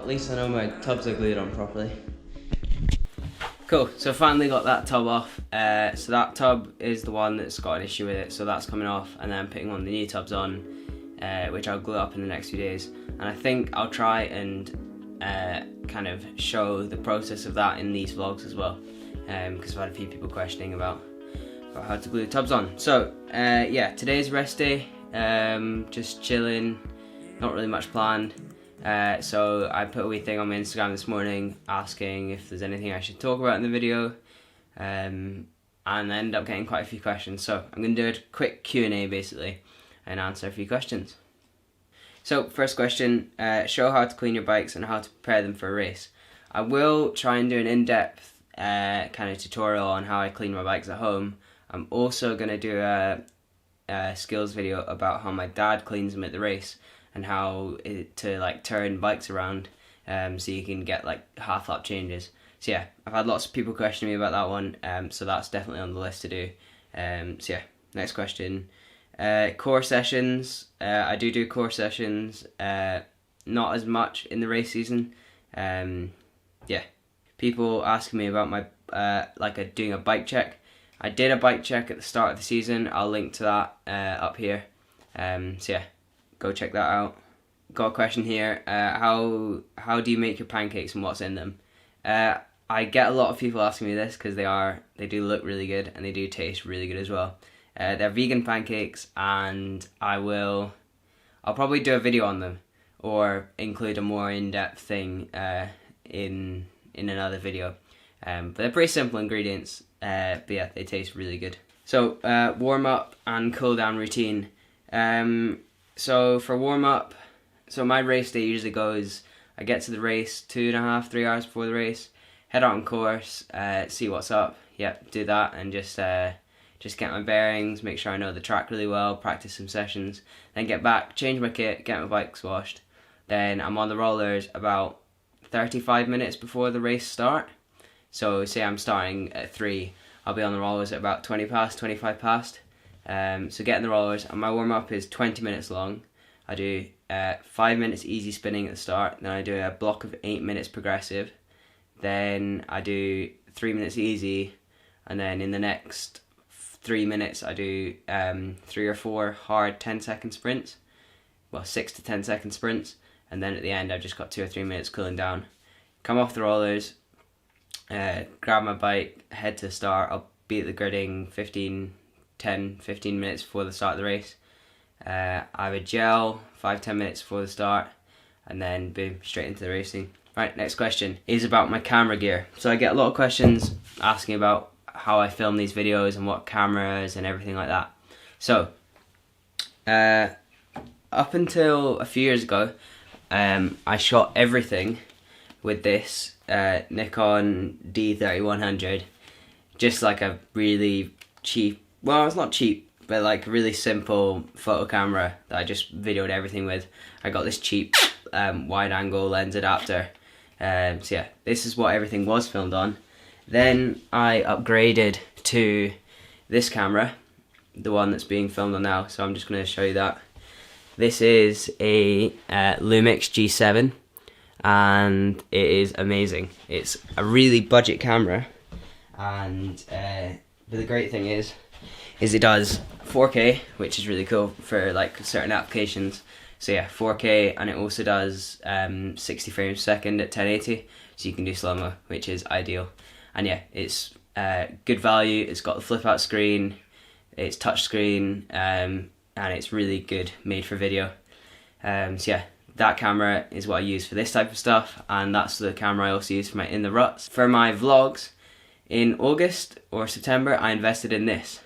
at least I know my tubs are glued on properly. Cool, so finally got that tub off. So that tub is the one that's got an issue with it, so that's coming off, and then I'm putting one of the new tubs on, which I'll glue up in the next few days. And I think I'll try and kind of show the process of that in these vlogs as well, because I've had a few people questioning about how to glue the tubs on. So yeah, today's rest day, just chilling, not really much planned. So I put a wee thing on my Instagram this morning asking if there's anything I should talk about in the video, and I ended up getting quite a few questions. So I'm going to do a quick Q&A basically and answer a few questions. So first question, show how to clean your bikes and how to prepare them for a race. I will try and do an in-depth kind of tutorial on how I clean my bikes at home. I'm also going to do a skills video about how my dad cleans them at the race, and how to like turn bikes around, so you can get like half lap changes. So yeah, I've had lots of people questioning me about that one, so that's definitely on the list to do. So yeah, next question. Core sessions, I do core sessions, not as much in the race season. Yeah, people asking me about my doing a bike check. I did a bike check at the start of the season. I'll link to that up here. So yeah, go check that out. Got a question here, how do you make your pancakes and what's in them? I get a lot of people asking me this because they do look really good and they do taste really good as well. They're vegan pancakes, and I'll probably do a video on them or include a more in-depth thing in another video. But they're pretty simple ingredients, but yeah, they taste really good. So warm up and cool down routine. So for warm up, so my race day usually goes, I get to the race 2.5, 3 hours before the race, head out on course, see what's up, yep, do that, and just get my bearings, make sure I know the track really well, practice some sessions, then get back, change my kit, get my bikes washed, then I'm on the rollers about 35 minutes before the race start. So say I'm starting at 3, I'll be on the rollers at about 20 past, 25 past. So get in the rollers, and my warm-up is 20 minutes long. I do 5 minutes easy spinning at the start, then I do a block of 8 minutes progressive, then I do 3 minutes easy, and then in the next 3 minutes I do 3 or 4 hard 10-second sprints, well 6 to 10 second sprints, and then at the end I've just got 2 or 3 minutes cooling down. Come off the rollers, grab my bike, head to the start. I'll be at the gridding 10-15 minutes before the start of the race. I have a gel 5-10 minutes before the start, and then boom, straight into the racing. Right, next question is about my camera gear. So I get a lot of questions asking about how I film these videos and what cameras and everything like that. So up until a few years ago, I shot everything with this Nikon D3100, just like a really cheap, well, it's not cheap, but like a really simple photo camera that I just videoed everything with. I got this cheap wide angle lens adapter. So yeah, this is what everything was filmed on. Then I upgraded to this camera, the one that's being filmed on now, so I'm just going to show you that. This is a Lumix G7, and it is amazing. It's a really budget camera, and but the great thing is it does 4K, which is really cool for like certain applications. So yeah, 4K, and it also does 60 frames per second at 1080, so you can do slow-mo, which is ideal. And yeah, it's good value. It's got the flip-out screen, it's touch screen, and it's really good, made for video. So yeah, that camera is what I use for this type of stuff, and that's the camera I also use for my In the Ruts. For my vlogs, in August or September, I invested in this.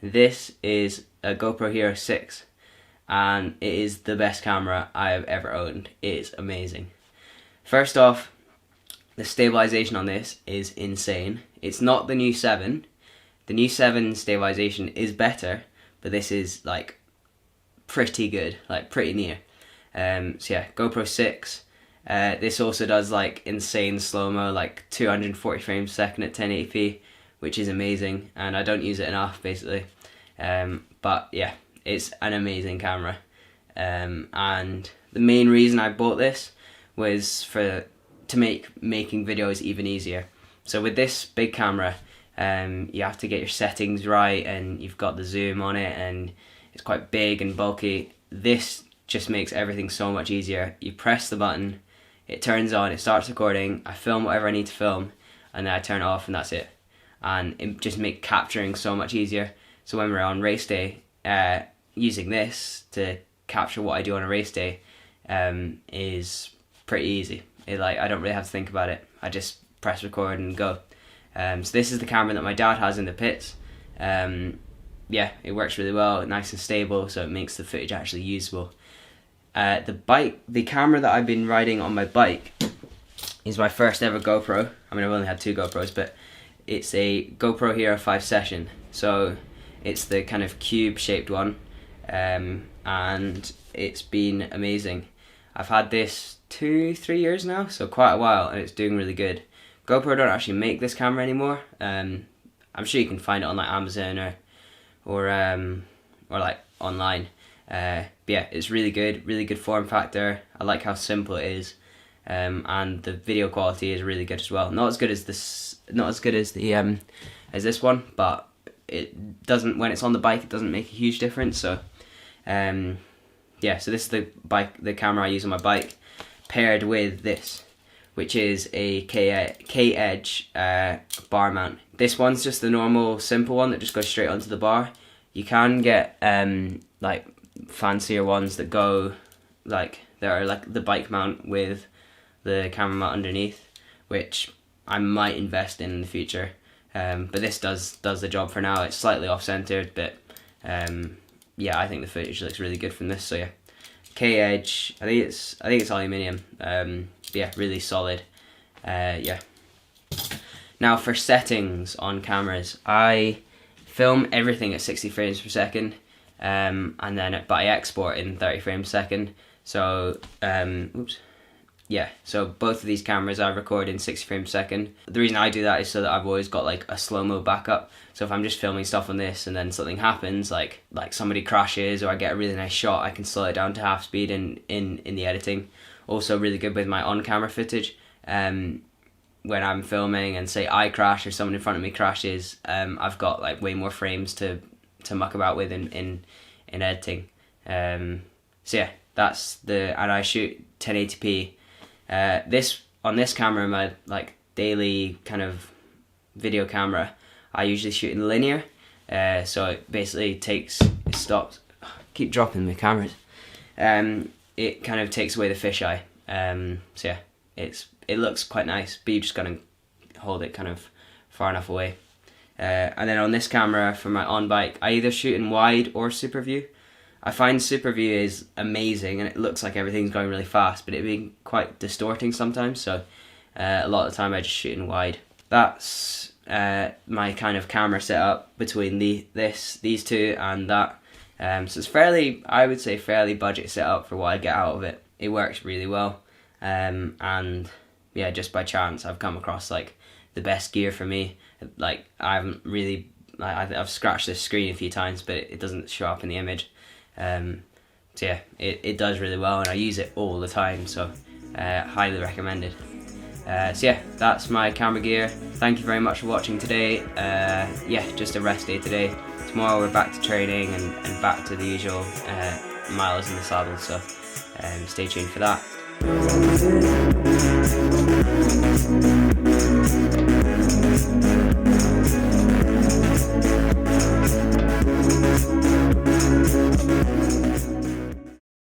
This is a GoPro Hero 6, and it is the best camera I have ever owned. It is amazing. First off, the stabilization on this is insane. It's not the new 7. The new 7 stabilization is better, but this is like pretty good, like pretty near. So yeah, GoPro 6. This also does like insane slow-mo, like 240 frames per second at 1080p, which is amazing, and I don't use it enough basically. But yeah, it's an amazing camera. And the main reason I bought this was to make making videos even easier. So with this big camera, you have to get your settings right, and you've got the zoom on it, and it's quite big and bulky. This just makes everything so much easier. You press the button, it turns on, it starts recording, I film whatever I need to film, and then I turn it off, and that's it. And it just makes capturing so much easier. So when we're on race day, using this to capture what I do on a race day is pretty easy. I don't really have to think about it. I just press record and go. So this is the camera that my dad has in the pits. Yeah, it works really well, nice and stable, so it makes the footage actually usable. The camera that I've been riding on my bike is my first ever GoPro. I mean, I've only had 2 GoPros, but it's a GoPro Hero 5 Session. So it's the kind of cube shaped one, and it's been amazing. I've had this 2-3 years now, so quite a while, and it's doing really good. GoPro don't actually make this camera anymore. I'm sure you can find it on like Amazon or like online. But yeah, it's really good form factor. I like how simple it is, and the video quality is really good as well. Not as good as this one, but it doesn't, when it's on the bike, it doesn't make a huge difference. So yeah, so this is the camera I use on my bike, paired with this, which is a K-Edge bar mount. This one's just the normal simple one that just goes straight onto the bar. You can get like fancier ones that go that are like the bike mount with the camera mount underneath, which I might invest in the future. But this does the job for now. It's slightly off-centered, but yeah, I think the footage looks really good from this. So yeah, K-Edge. I think it's aluminium. Yeah, really solid. Yeah. Now for settings on cameras, I film everything at 60 frames per second, but I export in 30 frames per second. So yeah, so both of these cameras I record in 60 frames per second. The reason I do that is so that I've always got like a slow-mo backup. So if I'm just filming stuff on this and then something happens, like somebody crashes or I get a really nice shot, I can slow it down to half speed in the editing. Also really good with my on-camera footage. When I'm filming and say I crash or someone in front of me crashes, I've got like way more frames to muck about with in editing. So yeah, and I shoot 1080p. On this camera, my like daily kind of video camera, I usually shoot in linear. So it basically it stops. Keep dropping the cameras. It kind of takes away the fisheye. So yeah, it looks quite nice, but you just gotta hold it kind of far enough away. And then on this camera for my on bike, I either shoot in wide or super view. I find super view is amazing and it looks like everything's going really fast, but it being quite distorting sometimes. So a lot of the time I just shoot in wide. That's my kind of camera setup between these two and that. So it's I would say fairly budget setup for what I get out of it. It works really well. And yeah, just by chance I've come across like the best gear for me. Like I haven't really, I've scratched this screen a few times, but it doesn't show up in the image. So yeah, it does really well and I use it all the time, so highly recommended. So yeah, that's my camera gear. Thank you very much for watching today. Yeah, just a rest day today. Tomorrow we're back to training and back to the usual miles in the saddle, so stay tuned for that.